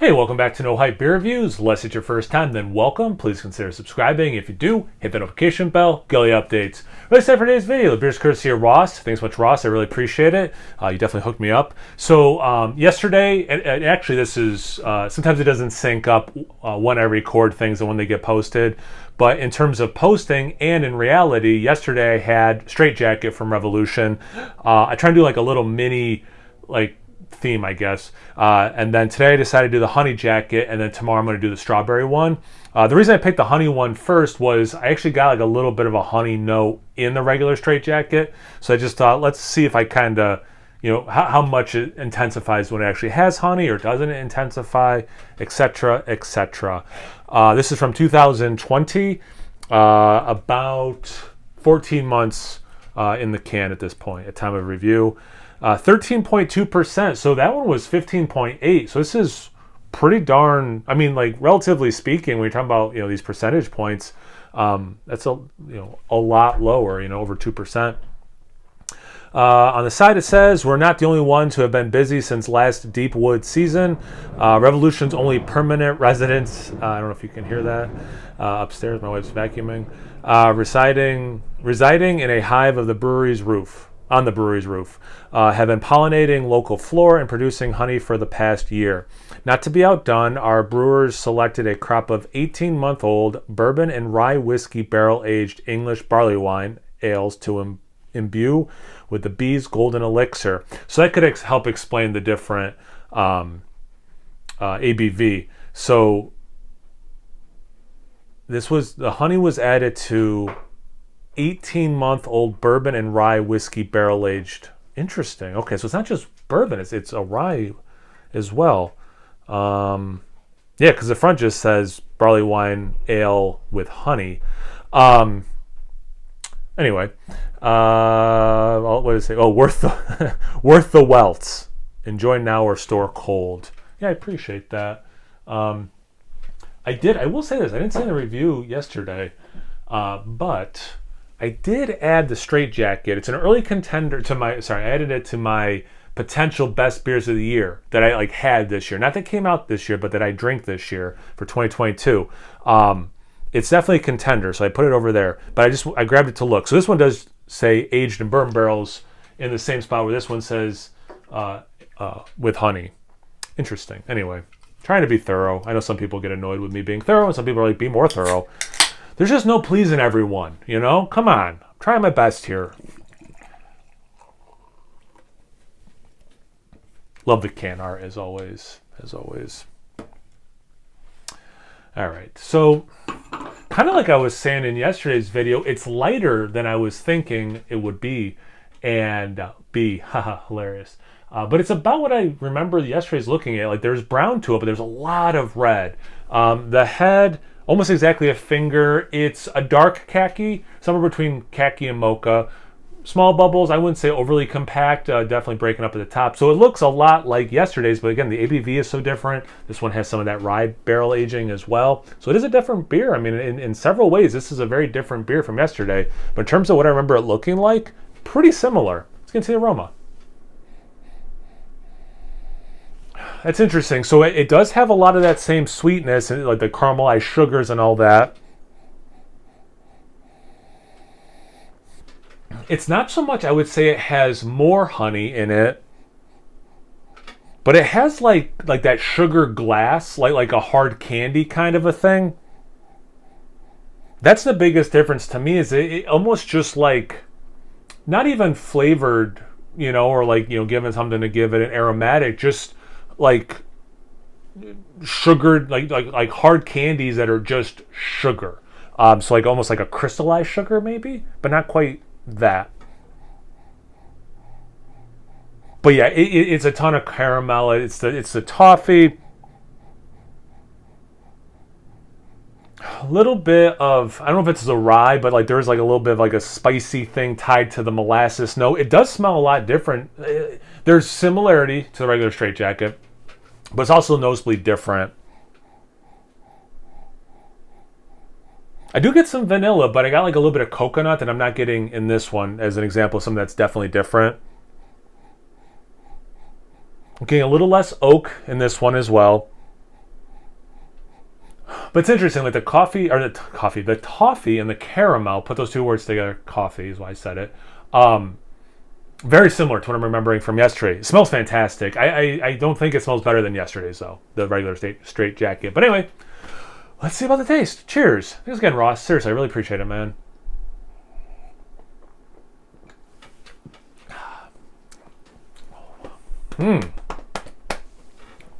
Hey, welcome back to No Hype Beer Reviews. Unless it's your first time, then welcome. Please consider subscribing. If you do, hit the notification bell, get all the updates. Really excited for today's video. The beer's courtesy of Ross. Thanks so much, Ross. I really appreciate it. You definitely hooked me up. So yesterday, and actually this is, sometimes it doesn't sync up when I record things and when they get posted. But in terms of posting and in reality, yesterday I had Straight Jacket from Revolution. I try to do like a little mini, theme, I guess. And then today I decided to do the honey jacket, and then tomorrow I'm going to do the strawberry one. The reason I picked the honey one first was I actually got like a little bit of a honey note in the regular straight jacket. So I just thought, let's see if I kind of, how much it intensifies when it actually has honey or doesn't it intensify, etc., etc. This is from 2020, about 14 months in the can at this point, at time of review. 13.2%, so that one was 15.8. So this is pretty darn, relatively speaking, when you're talking about, these percentage points, that's a lot lower, over 2%. On the side it says, we're not the only ones who have been busy since last Deepwood season. Revolution's only permanent residents, I don't know if you can hear that, upstairs, my wife's vacuuming, residing in a hive of the brewery's roof. On the brewery's roof, have been pollinating local flora and producing honey for the past year. Not to be outdone, our brewers selected a crop of 18-month-old bourbon and rye whiskey barrel-aged English barley wine ales to imbue with the bee's golden elixir. So that could help explain the different ABV. So the honey was added to 18-month-old bourbon and rye whiskey barrel-aged. Interesting. Okay, so it's not just bourbon, it's a rye as well. Yeah, because the front just says barley wine ale with honey. Anyway, what did it say? Oh, worth the welts. Enjoy now or store cold. Yeah, I appreciate that. I will say this. I didn't say in the review yesterday, but I did add the Straight Jacket. It's an early contender to I added it to my potential best beers of the year that I had this year. Not that came out this year, but that I drink this year for 2022. It's definitely a contender, so I put it over there. But I grabbed it to look. So this one does say aged in bourbon barrels in the same spot where this one says with honey. Interesting. Anyway, trying to be thorough. I know some people get annoyed with me being thorough, and some people are like, be more thorough. There's just no pleasing everyone, Come on. I'm trying my best here. Love the can art as always. All right. So, kind of like I was saying in yesterday's video, it's lighter than I was thinking it would be. And hilarious. But it's about what I remember yesterday's looking at. There's brown to it, but there's a lot of red. The head, almost exactly a finger. It's a dark khaki, somewhere between khaki and mocha. Small bubbles, I wouldn't say overly compact, definitely breaking up at the top. So it looks a lot like yesterday's, but again, the ABV is so different. This one has some of that rye barrel aging as well. So it is a different beer. In several ways, this is a very different beer from yesterday. But in terms of what I remember it looking like, pretty similar. Let's get into the aroma. That's interesting. So it does have a lot of that same sweetness, and like the caramelized sugars and all that. It's not so much, I would say it has more honey in it, but it has like that sugar glass, like a hard candy kind of a thing. That's the biggest difference to me, is it almost just not even flavored, or given something to give it an aromatic, just sugared, like hard candies that are just sugar. So almost like a crystallized sugar maybe, but not quite that. But yeah, it's a ton of caramel. It's the toffee. A little bit of, I don't know if it's the rye, but there's a little bit of a spicy thing tied to the molasses note. It does smell a lot different. There's similarity to the regular Straight Jacket, but it's also noticeably different. I do get some vanilla, but I got a little bit of coconut that I'm not getting in this one as an example of something that's definitely different. I'm getting a little less oak in this one as well. But it's interesting, like the toffee and the caramel, put those two words together, coffee is why I said it. Very similar to what I'm remembering from yesterday. It smells fantastic. I don't think it smells better than yesterday's, though, the regular straight jacket. But anyway, let's see about the taste. Cheers. Thanks again, Ross. Seriously, I really appreciate it, man.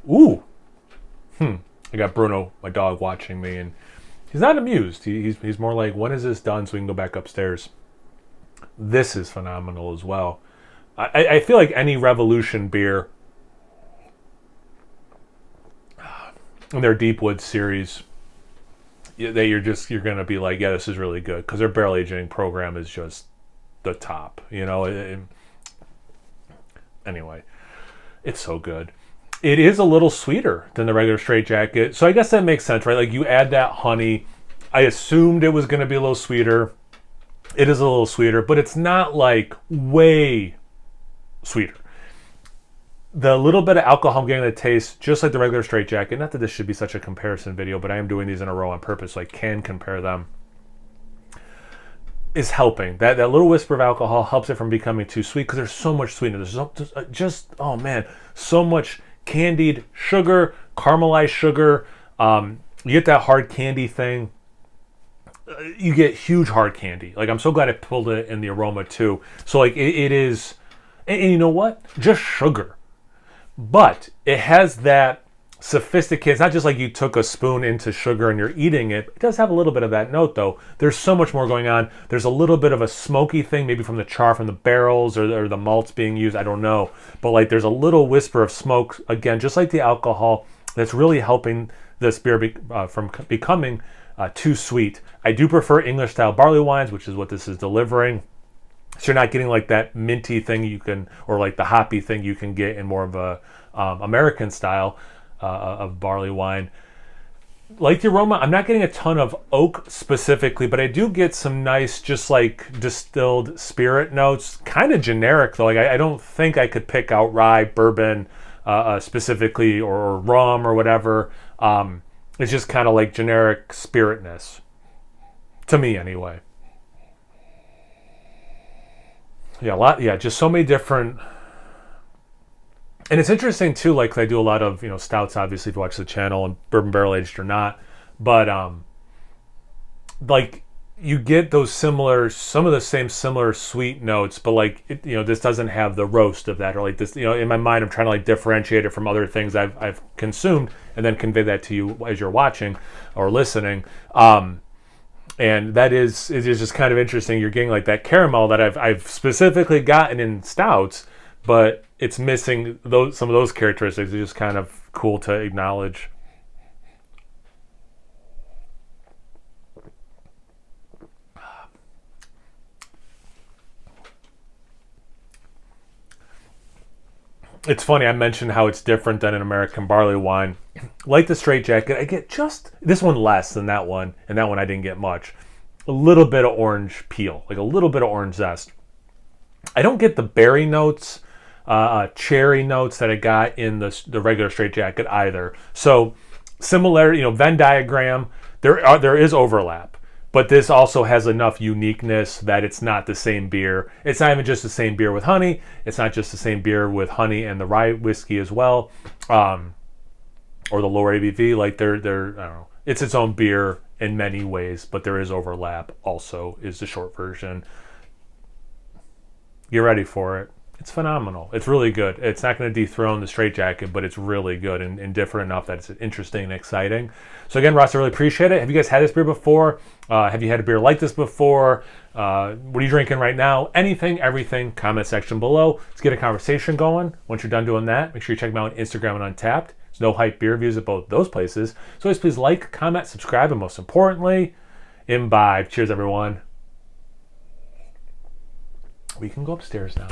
Ooh. I got Bruno, my dog, watching me, and he's not amused. He's more like, when is this done so we can go back upstairs? This is phenomenal as well. I feel like any Revolution beer in their Deepwood series, that you're going to be like, yeah, this is really good, because their barrel aging program is just the top, you know. Anyway, it's so good. It is a little sweeter than the regular straight jacket, so I guess that makes sense, right? Like, you add that honey. I assumed it was going to be a little sweeter. It is a little sweeter, but it's not like way sweeter. The little bit of alcohol I'm getting, the taste just like the regular straight jacket. Not that this should be such a comparison video, but I am doing these in a row on purpose so I can compare them. Is helping. That little whisper of alcohol helps it from becoming too sweet, because there's so much sweetness. There's just, oh man, so much candied sugar, caramelized sugar. You get that hard candy thing. You get huge hard candy. Like, I'm so glad I pulled it in the aroma too. So like it is, and you know what? Just sugar. But it has that sophisticated, it's not just like you took a spoon into sugar and you're eating it. It does have a little bit of that note though. There's so much more going on. There's a little bit of a smoky thing, maybe from the char from the barrels or the malts being used. I don't know. But like, there's a little whisper of smoke, again, just like the alcohol, that's really helping this beer from becoming too sweet. I do prefer English style barley wines, which is what this is delivering. So you're not getting like that minty thing you can, or like the hoppy thing you can get in more of a American style of barley wine. Like the aroma, I'm not getting a ton of oak specifically, but I do get some nice, just like distilled spirit notes. Kind of generic though. Like I don't think I could pick out rye, bourbon specifically, or rum or whatever. It's just kind of like generic spiritness. To me anyway. Yeah, just so many different. And it's interesting too, like I do a lot of, stouts, obviously, if you watch the channel, and bourbon barrel aged or not. But like you get those some of the same similar sweet notes, but like this doesn't have the roast of that, or like this, in my mind I'm trying to like differentiate it from other things I've consumed and then convey that to you as you're watching or listening. And it is just kind of interesting. You're getting like that caramel that I've specifically gotten in stouts, but it's missing some of those characteristics. It's just kind of cool to acknowledge. It's funny, I mentioned how it's different than an American barley wine. Like the straight jacket, I get just this one less than that one, and that one I didn't get much. A little bit of orange peel, like a little bit of orange zest. I don't get the berry notes, cherry notes that I got in the regular straight jacket either. So similar, Venn diagram, there is overlap. But this also has enough uniqueness that it's not the same beer. It's not even just the same beer with honey. It's not just the same beer with honey and the rye whiskey as well, or the lower ABV. Like they're I don't know. It's its own beer in many ways, but there is overlap. Also, is the short version. Get ready for it. It's phenomenal. It's really good. It's not going to dethrone the straight jacket, but it's really good and different enough that it's interesting and exciting. So again, Ross, I really appreciate it. Have you guys had this beer before? Have you had a beer like this before? What are you drinking right now? Anything, everything, comment section below. Let's get a conversation going. Once you're done doing that, make sure you check me out on Instagram and Untappd. There's No Hype beer reviews at both those places. So always please like, comment, subscribe, and most importantly, imbibe. Cheers, everyone. We can go upstairs now.